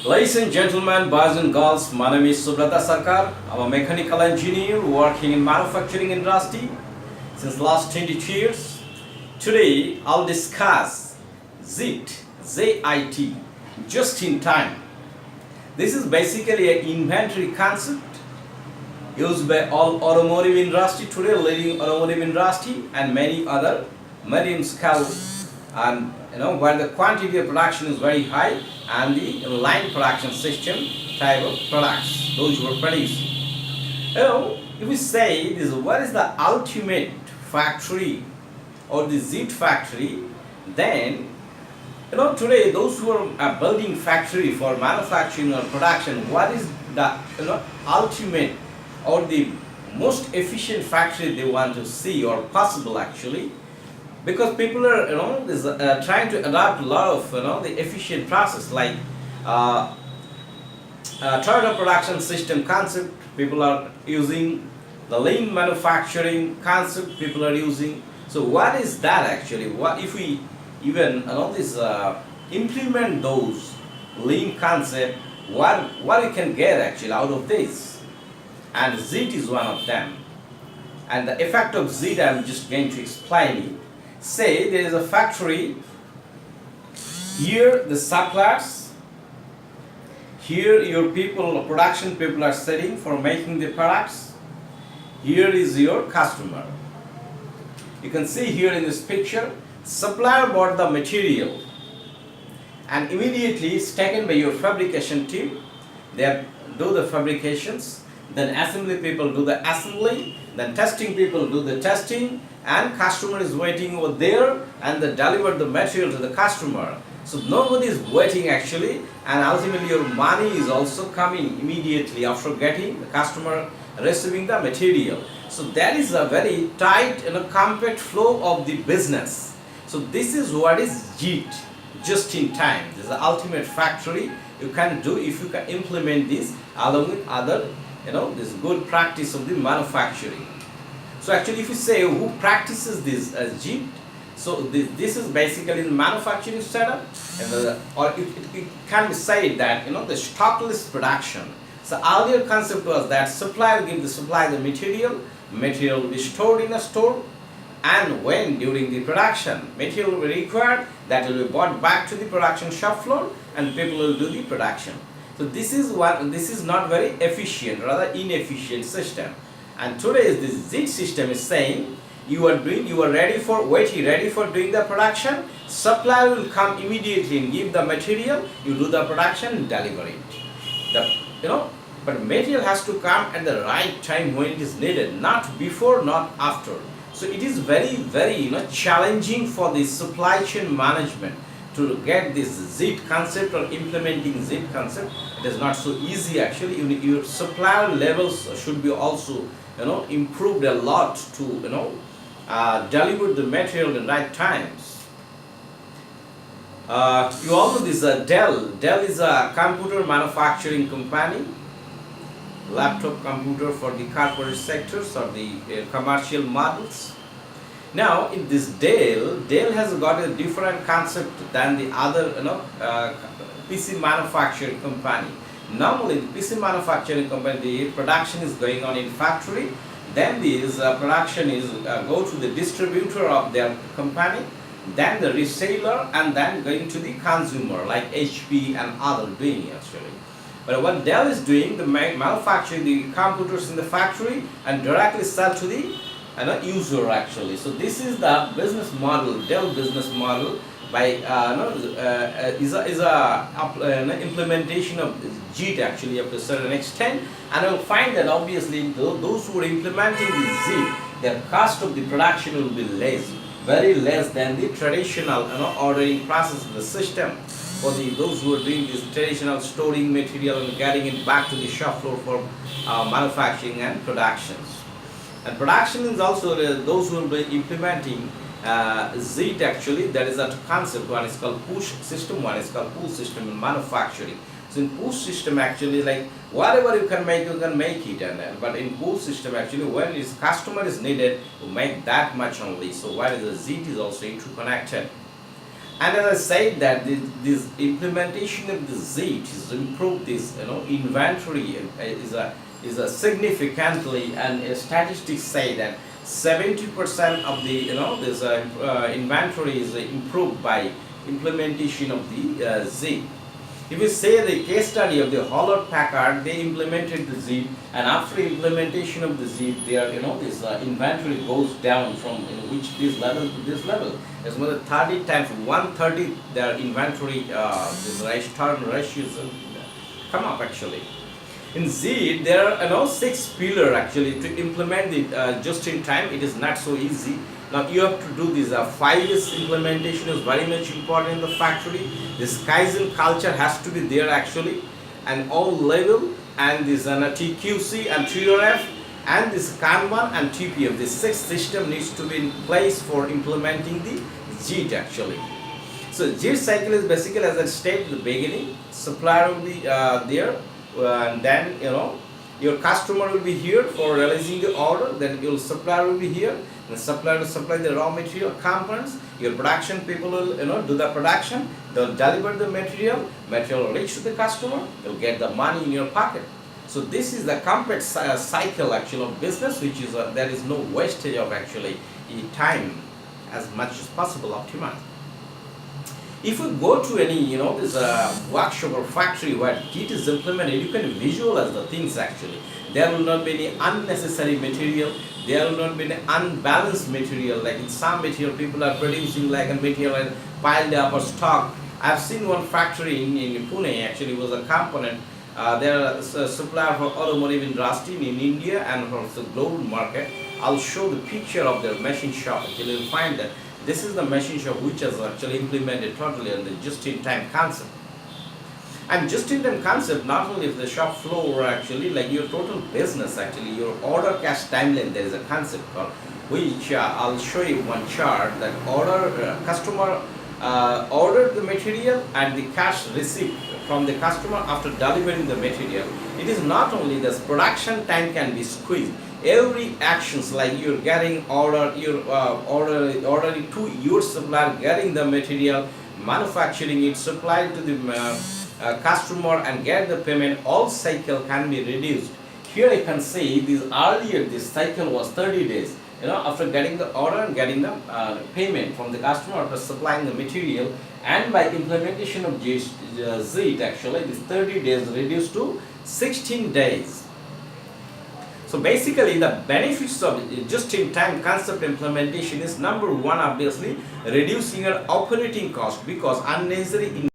Ladies and gentlemen, boys and girls, my name is Subrata Sarkar. I'm a mechanical engineer working in manufacturing industry since last 22 years. Today, I'll discuss ZIT, Z-I-T, just in time. This is basically an inventory concept used by all automotive industry today, leading automotive industry and many other medium scale, and where the quantity of production is very high and the line production system type of products those who are producing. If we say this, what is the ultimate factory or the ZIT factory, then today those who are building factory for manufacturing or production, what is the ultimate or the most efficient factory they want to see or possible actually, because people are trying to adopt a lot of the efficient process like Toyota production system concept. People are using the lean manufacturing concept. People are using. So what is that actually? What if we even implement those lean concept? What we can get actually out of this? And ZIT is one of them. And the effect of ZIT, I'm just going to explain it. Say there is a factory, here the suppliers, here your people, production people are sitting for making the products, here is your customer. You can see here in this picture, supplier bought the material and immediately it's taken by your fabrication team. They do the fabrications, then assembly people do the assembly, then testing people do the testing, and customer is waiting over there and they deliver the material to the customer. So nobody is waiting actually, and ultimately your money is also coming immediately after getting the customer receiving the material. So that is a very tight and a compact flow of the business. So this is what is JIT, just in time. This is the ultimate factory you can do if you can implement this along with other this good practice of the manufacturing. So actually if you say who practices this as JIT, so this is basically the manufacturing setup, and or it can be said that the stockless production. So earlier concept was that supplier give the supply the material will be stored in a store, and when during the production material will be required, that will be brought back to the production shop floor and people will do the production. So this is not very efficient, rather inefficient system. And today this ZIT system is saying you are ready for doing the production. Supplier will come immediately and give the material. You do the production and deliver it. But material has to come at the right time when it is needed, not before, not after. So it is very, very challenging for the supply chain management to get this ZIT concept or implementing ZIT concept. It is not so easy actually. Your supplier levels should be also improved a lot to deliver the material in right times. You all know this Dell. Dell is a computer manufacturing company, laptop computer for the corporate sectors or the commercial models. Now in this Dell has got a different concept than the other PC manufacturing company. Normally the PC manufacturing company, the production is going on in factory, then this production is go to the distributor of their company, then the reseller, and then going to the consumer like HP and other doing actually. But what Dell is doing, the manufacturing the computers in the factory and directly sell to the user actually. So this is the business model, Dell business model by is a implementation of JIT actually up to a certain extent, and you'll find that obviously those who are implementing this ZIT, their cost of the production will be very less than the traditional ordering process of the system for those who are doing this traditional storing material and getting it back to the shop floor for manufacturing and productions. And production is also those who will be implementing ZIT actually. There is a concept, one is called push system, one is called pull system in manufacturing. So in push system actually, like whatever you can make it, but in pull system actually when its customer is needed to make that much only. So while the ZIT is also interconnected. And as I said that this implementation of the ZIT is improve this inventory is a significantly, and statistics say that 70% of the this inventory is improved by implementation of the ZIT. If you say the case study of the Hewlett Packard, they implemented the ZIP, and after implementation of the ZIP, their this inventory goes down from which this level to this level. As more than 30 times 130, their inventory this return ratios come up actually. In Z, there are 6 pillars actually to implement it just in time. It is not so easy. Now you have to do this. 5 years implementation is very much important in the factory. This Kaizen culture has to be there actually, and all level, and this TQC and TRF, and this Kanban and TPF. This 6 system needs to be in place for implementing the JIT actually. So JIT cycle is basically, as I stated at the beginning, supplier will be there, and then your customer will be here for releasing the order. Then your supplier will be here. The supplier will supply the raw material components. Your production people will do the production. They'll deliver the material. Material will reach to the customer. You'll get the money in your pocket. So this is the complete cycle actually of business, which is there is no wastage of actually time, as much as possible optimized. If you go to any this workshop or factory where JIT is implemented, you can visualize the things actually. There will not be any unnecessary material. There will not be any unbalanced material. Like in some material, people are producing like a material and piled up or stock. I've seen one factory in Pune actually was a component. They are a supplier for automotive industry in India and for the global market. I'll show the picture of their machine shop. Actually, you'll find that this is the machine shop which has actually implemented totally on the just-in-time concept. And just-in-time concept not only is the shop floor actually, like your total business actually, your order cash timeline, there is a concept called, which I'll show you one chart that customer ordered the material and the cash received from the customer after delivering the material. It is not only this production time can be squeezed. Every actions like you're getting order, you're ordering to your supplier, getting the material, manufacturing it, supplied to the customer and get the payment, all cycle can be reduced. Here you can see this cycle was 30 days. After getting the order and getting the payment from the customer after supplying the material, and by implementation of ZIT actually this 30 days reduced to 16 days. So basically the benefits of just-in-time concept implementation is number one, obviously reducing your operating cost, because unnecessary